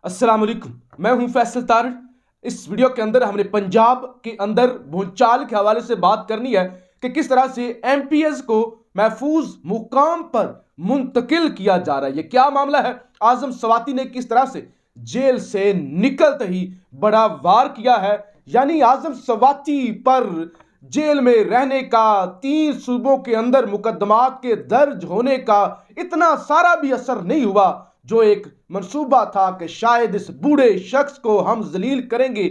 अस्सलाम वालेकुम। मैं हूं फैसल तारड़। इस वीडियो के अंदर हमने पंजाब के अंदर भूचाल के हवाले से बात करनी है कि किस तरह से एमपीएस को महफूज मुकाम पर मुंतकिल किया जा रहा है। यह क्या मामला है? आजम स्वाति ने किस तरह से जेल से निकलते ही बड़ा वार किया है, यानी आजम स्वाति पर जेल में रहने का, 3 सूबों के अंदर मुकदमात के दर्ज होने का इतना सारा भी असर नहीं हुआ। जो एक मंसूबा था कि शायद इस बूढ़े शख्स को हम जलील करेंगे,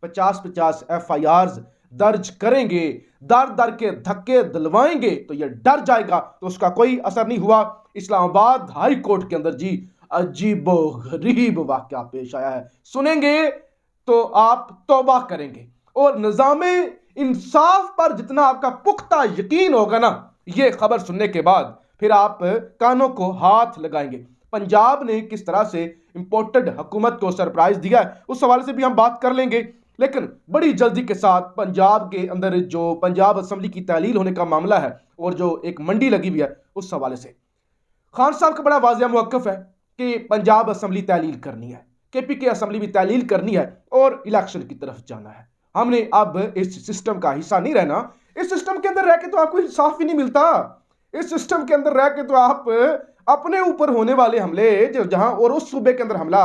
50-50 एफआईआर्स दर्ज करेंगे, दर दर के धक्के दिलवाएंगे तो यह डर जाएगा, तो उसका कोई असर नहीं हुआ। इस्लामाबाद हाई कोर्ट के अंदर जी अजीबो गरीब वाकया पेश आया है, सुनेंगे तो आप तौबा करेंगे। और निजामे इंसाफ पर जितना आपका पुख्ता यकीन होगा ना, यह खबर सुनने के बाद फिर आप कानों को हाथ लगाएंगे। पंजाब ने किस तरह से इंपोर्टेड हुकूमत को सरप्राइज दिया है, उस हवाले से भी हम बात कर लेंगे। लेकिन बड़ी जल्दी के साथ पंजाब के अंदर जो पंजाब असम्बली की तहलील होने का मामला है और जो एक मंडी लगी हुई है, उस हवाले से खान साहब का बड़ा वाज़िया मौक़िफ़ है कि पंजाब असम्बली तहलील करनी है, केपीके असम्बली भी तहलील करनी है और इलेक्शन की तरफ जाना है। हमने अब इस सिस्टम का हिस्सा नहीं रहना। इस सिस्टम के अंदर रह के तो आपको इंसाफ ही नहीं मिलता। इस सिस्टम के अंदर रह के तो आप अपने ऊपर होने वाले हमले जहां, और उस सूबे के अंदर हमला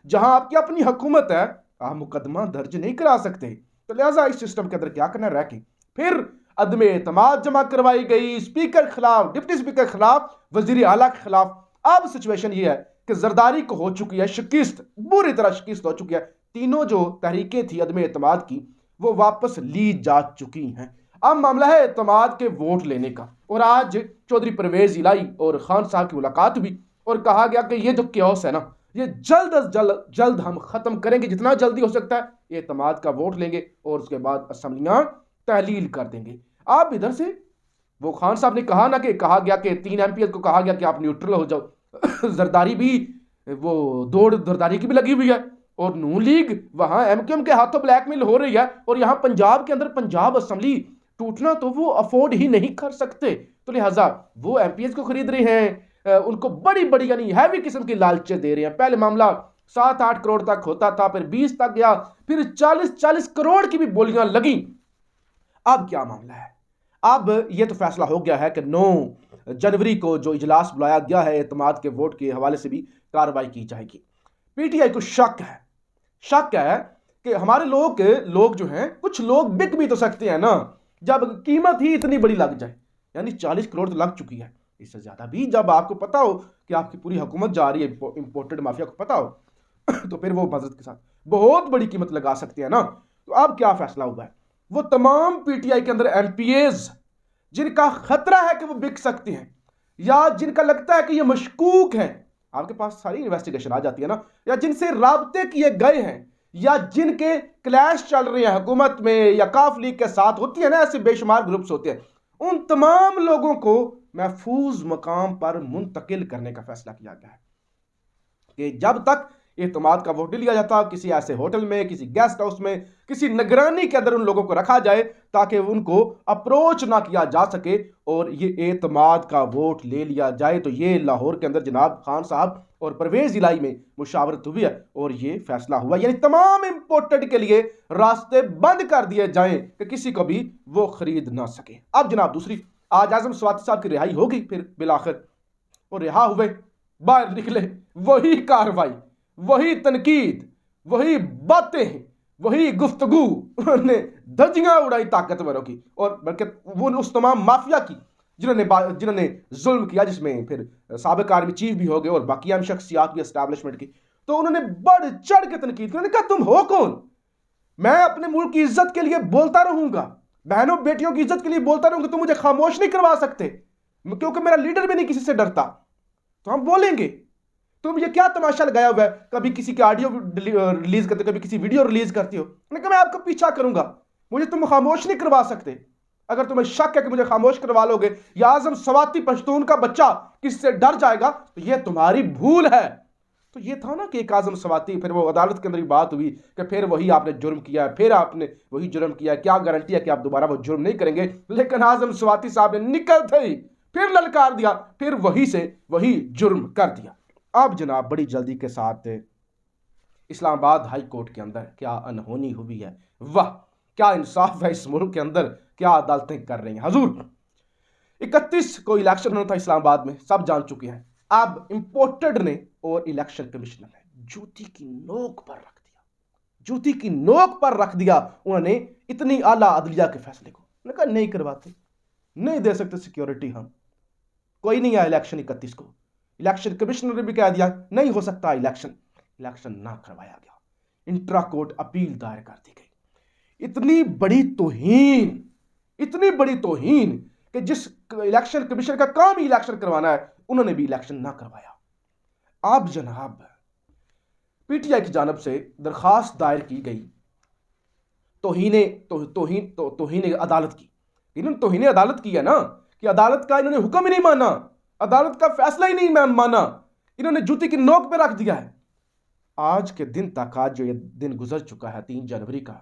जहां आपकी अपनी हुकूमत है, आप मुकदमा दर्ज नहीं करा सकते। तो लिहाजा इस सिस्टम के अंदर क्या करना रह के फिर अदम एतमाद जमा करवाई गई, स्पीकर खिलाफ, डिप्टी स्पीकर खिलाफ, वजीर आला के खिलाफ। अब सिचुएशन ये है कि जरदारी को हो चुकी है शिकस्त, बुरी तरह शिकस्त हो चुकी है। तीनों जो तहरीकें थी अदम एतमाद की, वो वापस ली जा चुकी हैं। अब मामला है एतमाद के वोट लेने का। और आज चौधरी परवेज इलाही और खान साहब की मुलाकात हुई और कहा गया कि ये जो क्योस है ना, ये जल्द अज जल्द हम खत्म करेंगे, जितना जल्दी हो सकता है एतमाद का वोट लेंगे और उसके बाद असम्बलियां तहलील कर देंगे। आप इधर से वो खान साहब ने कहा ना कि कहा गया कि 3 एमपीएस को कहा गया कि आप न्यूट्रल हो जाओ। जरदारी भी, वो दौड़ जरदारी की भी लगी हुई है और नून लीग वहां एमक्यूएम के हाथों ब्लैकमेल हो रही है। और यहां पंजाब के अंदर पंजाब असम्बली टूटना तो वो अफोर्ड ही नहीं कर सकते। तो लिहाजा वो एमपीएस को खरीद रहे हैं, उनको बड़ी बड़ी यानी हैवी किस्म की लालचें दे रहे हैं। पहले मामला 7-8 करोड़ तक होता था, फिर 20 तक गया, फिर 40-40 करोड़ की भी बोलियां लगी। अब क्या मामला है? अब यह तो फैसला हो गया है कि 9 जनवरी को जो इजलास बुलाया गया है एतमाद के वोट के हवाले से भी कार्रवाई की जाएगी। पीटीआई को शक है कि हमारे लोग जो हैं, कुछ लोग बिक भी तो सकते हैं ना, जब कीमत ही इतनी बड़ी लग जाए। यानी 40 करोड़ तो लग चुकी है, इससे ज्यादा भी जब आपको पता हो कि आपकी पूरी हुकूमत जा रही है, इंपोर्टेड माफिया को पता हो तो फिर वो मदद के साथ बहुत बड़ी कीमत लगा सकते हैं ना। तो अब क्या फैसला हुआ है? वो तमाम पीटीआई के अंदर एमपीएस जिनका खतरा है कि वो बिक सकते हैं, या जिनका लगता है कि ये मशकूक है, आपके पास सारी इन्वेस्टिगेशन आ जाती है ना, या जिनसे राब्ते किए गए हैं, या जिनके क्लैश चल रहे हैं हुकूमत में या काफ लीग के साथ, होती है ना ऐसे बेशुमार ग्रुप्स होते हैं, उन तमाम लोगों को महफूज मकाम पर मुंतकिल करने का फैसला किया गया है कि जब तक एतमाद का वोट लिया जाता, किसी ऐसे होटल में, किसी गेस्ट हाउस में, किसी निगरानी के अंदर उन लोगों को रखा जाए ताकि उनको अप्रोच ना किया जा सके और ये एतमाद का वोट ले लिया जाए। तो ये लाहौर के अंदर जनाब खान साहब और परवेज इलाही में मुशावरत हुई है और ये फैसला हुआ, यानी तमाम इंपोर्टेड के लिए रास्ते बंद कर दिए जाएं कि किसी को भी वो खरीद ना सके। अब जनाब दूसरी, आज आजम स्वाति साहब की रिहाई होगी, फिर बिलाखिर वो रिहा हुए, बाहर निकले, वही कार्रवाई, वही तनकीद, वही बातें, वही गुफ्तगू, उन्होंने धज्जियां उड़ाई ताकतवरों की और बल्कि वो उस तमाम माफिया की जिन्होंने जुल्म किया, जिसमें फिर साबिक आर्मी चीफ भी हो गए और बाकी अहम शख्सियात भी एस्टैब्लिशमेंट की। तो उन्होंने बढ़ चढ़ के तनकीद की। उन्होंने कहा तुम हो कौन? मैं अपने मुल्क की इज्जत के लिए बोलता रहूंगा, बहनों बेटियों की इज्जत के लिए बोलता रहूंगा, तुम मुझे खामोश नहीं करवा सकते, क्योंकि मेरा लीडर भी नहीं किसी से डरता। तो हम बोलेंगे। तुम ये क्या तमाशा लगाया हुआ है? कभी किसी के ऑडियो रिलीज करते, कभी किसी वीडियो रिलीज करती हो। मैंने कहा मैं आपका पीछा करूंगा, मुझे तुम खामोश नहीं करवा सकते। अगर तुम्हें शक है कि मुझे खामोश करवा लोगे या आजम स्वाति पश्तून का बच्चा किससे डर जाएगा, तो ये तुम्हारी भूल है। तो ये था ना कि एक आजम स्वाति, फिर वो अदालत के अंदर बात हुई कि फिर वही आपने जुर्म किया है, फिर आपने वही जुर्म किया है, क्या गारंटी है कि आप दोबारा वो जुर्म नहीं करेंगे? लेकिन आजम स्वाति साहब ने निकलते ही फिर ललकार दिया, फिर वही से वही जुर्म कर दिया। अब जनाब बड़ी जल्दी के साथ इस्लामाबाद हाई कोर्ट के अंदर क्या अनहोनी हुई है, वाह क्या इंसाफ है इस मुल्क के अंदर, क्या अदालतें कर रही हैं। हजूर 31 को इलेक्शन होना था इस्लामाबाद में, सब जान चुके हैं। अब इंपोर्टेड ने और इलेक्शन कमिश्नर ने जूती की नोक पर रख दिया, जूती की नोक पर रख दिया उन्होंने इतनी आला अदलिया के फैसले को। उन्होंने कहा नहीं करवाते, नहीं दे सकते सिक्योरिटी, हम कोई नहीं है इलेक्शन 31 को। इलेक्शन कमिश्नर ने भी कह दिया नहीं हो सकता इलेक्शन ना करवाया गया। इंट्रा कोर्ट अपील दायर कर दी गई। इतनी बड़ी तौहीन कि जिस इलेक्शन कमीशन का काम ही इलेक्शन करवाना है उन्होंने भी इलेक्शन ना करवाया। अब जनाब पीटीआई की जानब से दरखास्त दायर की गई तौहीन अदालत की। इन्होंने तौहीन अदालत की है ना, कि अदालत का इन्होंने हुक्म ही नहीं माना, अदालत का फैसला ही नहीं माना, इन्होंने जूती की नोक पे रख दिया है। आज के दिन तक, आज जो ये दिन गुजर चुका है 3 जनवरी का,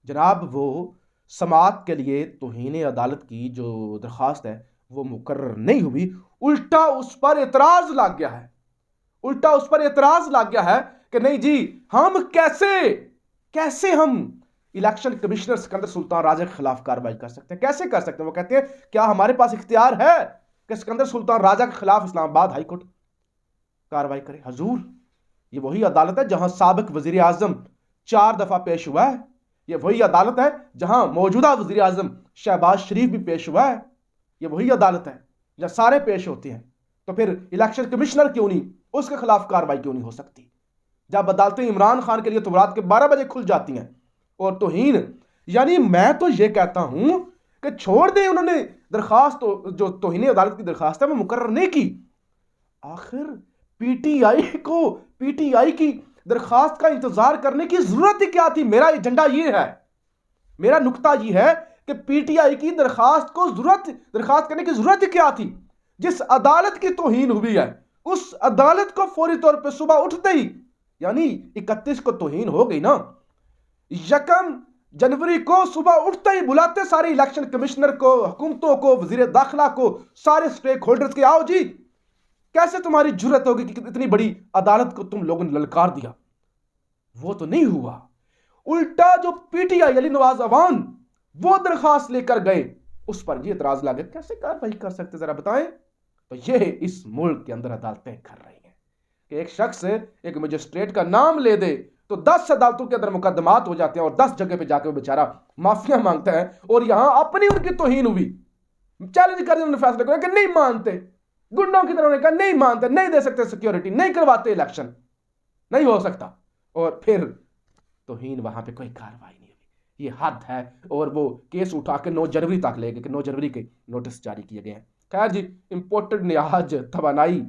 जनाब वो समाअत के लिए तौहीन अदालत की जो दरखास्त है वो मुकर्रर नहीं हुई, उल्टा उस पर एतराज लग गया है, कि नहीं जी हम कैसे हम इलेक्शन कमिश्नर सिकंदर सुल्तान राजा के खिलाफ कार्रवाई कर सकते हैं, कैसे कर सकते हैं। वो कहते हैं क्या हमारे पास इख्तियार है कि सिकंदर सुल्तान राजा के खिलाफ इस्लामाबाद हाई कोर्ट कार्रवाई करे। हजूर ये वही अदालत है जहां साबिक वजीर आजम 4 दफा पेश हुआ है, ये वही अदालत है जहां मौजूदा वजीर आजम शहबाज शरीफ भी पेश हुआ है, ये वही अदालत है जहां सारे पेश होते हैं। तो फिर इलेक्शन कमिश्नर क्यों नहीं, उसके खिलाफ कार्रवाई क्यों नहीं हो सकती? जब अदालतें इमरान खान के लिए तो रात के 12 बजे खुल जाती हैं। और तौहीन, यानी मैं तो ये कहता हूं कि छोड़ दें, उन्होंने दरखास्त जो तौहीन अदालत की दरखास्त है वो मुकर्रर नहीं की। आखिर पीटीआई की दरखास्त का इंतजार करने की जरूरत ही क्या थी? मेरा एजेंडा ये है, मेरा नुक्ता ये है कि पीटीआई की दरखास्त करने की जरूरत ही क्या थी? जिस अदालत की तौहीन हुई है उस अदालत को फौरी तौर पर सुबह उठते ही, यानी 31 को तौहीन हो गई ना, 1 जनवरी को सुबह उठते ही बुलाते सारे इलेक्शन कमिश्नर को, हुकूमतों को, वजीर दाखिला को, सारे स्टेक होल्डर्स के, आओ जी कैसे तुम्हारी जुर्रत होगी कि इतनी बड़ी अदालत को तुम लोगों ने ललकार दिया। वो तो नहीं हुआ, उल्टा जो पीटीआई अली नवाज अवान वो दरखास्त लेकर गए उस पर ये इतराज लगे। कैसे कार्रवाई कर सकते जरा बताएं? तो ये इस मुल्क के अंदर अदालतें कर रही हैं कि एक शख्स एक मजिस्ट्रेट का नाम ले दे तो 10 अदालतों के अंदर मुकदमात हो जाते हैं और 10 जगह पे जाकर वो बेचारा माफिया मांगता है। और यहां अपनी उनकी तौहीन हुई, चैलेंज कर उन्होंने फैसला किया कि नहीं मानते, गुंडों की तरह उन्होंने कहा नहीं मानते, नहीं दे सकते सिक्योरिटी, नहीं करवाते इलेक्शन, नहीं हो सकता। और फिर तौहीन वहां पे कोई कार्रवाई नहीं हुई। ये हद है। और वो केस उठा के 9 जनवरी तक ले गए कि 9 जनवरी के नोटिस जारी किए गए हैं। खैर जी, इंपोर्टेड ने आज तवानाई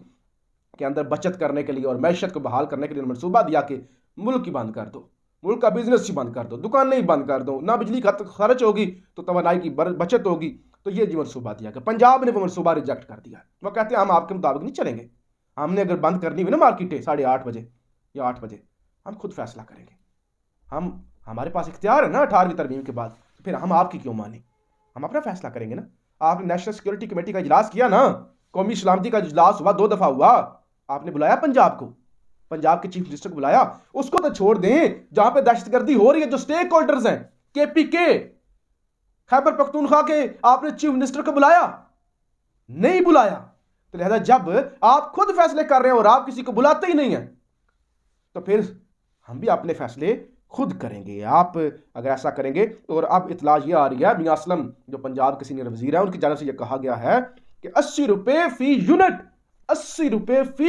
के अंदर बचत करने के लिए और मैशत को बहाल करने के लिए मनसूबा दिया कि मुल्क ही बंद कर दो, मुल्क का बिजनेस ही बंद कर दो, दुकानें ही बंद कर दो, ना बिजली खर्च होगी तो तवानाई की बचत होगी। तो ये जी मनसूबा दिया कि पंजाब ने वो मनसूबा रिजेक्ट कर दिया। वो कहते हैं हम आपके मुताबिक नहीं चलेंगे, हमने अगर बंद करनी हुई ना मार्केटें 8:30 बजे या 8 बजे, हम खुद फैसला करेंगे। हमारे पास इख्तियार है ना 18वीं तरमीम के बाद, तो फिर हम आपकी क्यों माने, हम अपना फैसला करेंगे ना। आपने नेशनल सिक्योरिटी कमेटी का इजलास किया ना, कौमी सलामती का इजलास हुआ, 2 दफा हुआ, आपने बुलाया पंजाब को, पंजाब के चीफ मिनिस्टर को बुलाया। उसको तो छोड़ दें जहां पे दहशतगर्दी हो रही है, जो स्टेक होल्डर्स हैं, केपीके, खैबर पख्तूनख्वा के, आपने चीफ मिनिस्टर को बुलाया? नहीं बुलाया। तो लिहाजा जब आप खुद फैसले कर रहे हैं और आप किसी को बुलाते ही नहीं है, तो फिर हम भी अपने फैसले खुद करेंगे। आप अगर ऐसा करेंगे। और अब इतला ये आ रही है, मियां असलम जो पंजाब के सीनियर वजीर है, उनकी जानब से यह कहा गया है कि 80 रुपए फी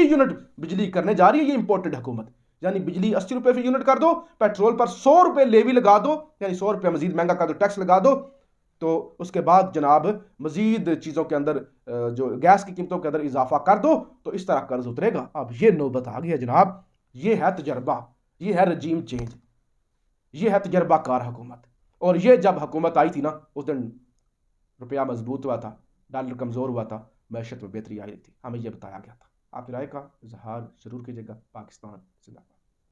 यूनिट बिजली करने जा रही है ये इंपोर्टेड हुकूमत। यानी बिजली 80 रुपए फी यूनिट कर दो, पेट्रोल पर 100 रुपए लेवी लगा दो, यानी 100 रुपए मजीद महंगा कर दो, टैक्स लगा दो। तो उसके बाद जनाब मजीद चीज़ों के अंदर जो गैस की कीमतों के अंदर इजाफा कर दो, तो इस तरह कर्ज उतरेगा। अब ये नौबत आ गई है जनाब, ये है तजर्बा, ये है रजीम चेंज, ये है तजर्बाकार हुकूमत। और ये जब हुकूमत आई थी ना, उस दिन रुपया मजबूत हुआ था, डॉलर कमज़ोर हुआ था, मैशत में बेहतरी आई थी, हमें यह बताया गया था। आप राय का इजहार जरूर कीजिएगा। पाकिस्तान जिंदाबाद।